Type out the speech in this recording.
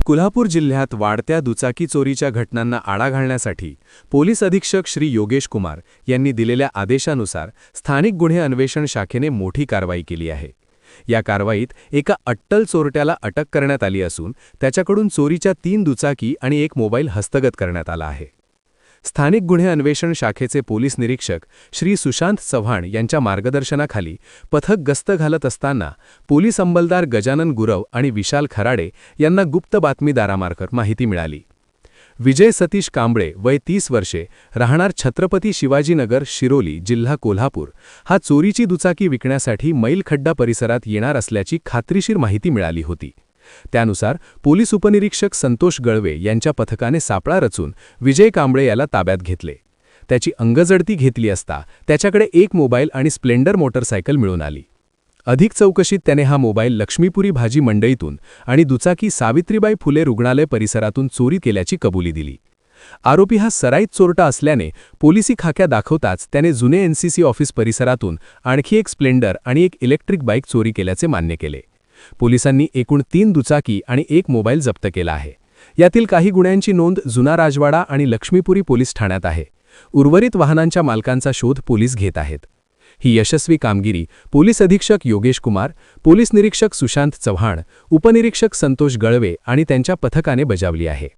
कोल्हापूर जिल्ह्यात वाढत्या दुचाकी चोरीच्या घटनांना आळा घालण्यासाठी पोलीस अधीक्षक श्री योगेश कुमार यांनी दिलेल्या आदेशानुसार स्थानिक गुन्हे अन्वेषण शाखेने मोठी कारवाई केली आहे। या कारवाईत एका अट्टल चोरट्याला अटक करण्यात आली असून त्याच्याकडून चोरीच्या 3 दुचाकी आणि 1 मोबाईल हस्तगत करण्यात आला आहे। स्थानिक गुन्हे अन्वेषण शाखेचे पोलीस निरीक्षक श्री सुशांत चव्हाण यांच्या मार्गदर्शनाखाली पथक गस्त घालत असताना पोलीस अंमलदार गजानन गुरव आणि विशाल खराडे यांना गुप्त बातमीदारामार्फत माहिती मिळाली। विजय सतीश कांबळे वय 30 वर्षे राहणार छत्रपती शिवाजीनगर शिरोली जिल्हा कोल्हापूर हा चोरीची दुचाकी विकण्यासाठी मैलखड्डा परिसरात येणार असल्याची खात्रीशीर माहिती मिळाली होती। त्यानुसार पोलीस उपनिरीक्षक संतोष गळवे यांच्या पथकाने सापळा रचून विजय कांबळे याला ताब्यात घेतले। त्याची अंगजडती घेतली असता त्याच्याकडे 1 मोबाईल आणि स्प्लेंडर मोटरसायकल मिळून आली। अधिक चौकशीत त्याने हा मोबाईल लक्ष्मीपुरी भाजी मंडईतून आणि दुचाकी सावित्रीबाई फुले रुग्णालय परिसरातून चोरी केल्याची कबुली दिली। आरोपी हा सराईत चोरटा असल्याने पोलिसी खाक्या दाखवताच त्याने जुने एनसीसी ऑफिस परिसरातून आणखी 1 स्प्लेंडर आणि 1 इलेक्ट्रिक बाईक चोरी केल्याचे मान्य केले। पोलिसांनी एकूण 3 दुचाकी आणि 1 मोबाईल जप्त केला आहे। यातील काही गुन्ह्यांची नोंद जुना राजवाडा आणि लक्ष्मीपुरी पोलीस ठाण्यात आहे। उर्वरित वाहनांच्या मालकांचा शोध पोलीस घेत आहेत। ही यशस्वी कामगिरी पोलीस अधीक्षक योगेश कुमार, पोलीस निरीक्षक सुशांत चव्हाण, उपनिरीक्षक संतोष गळवे आणि त्यांच्या पथकाने बजावली आहे।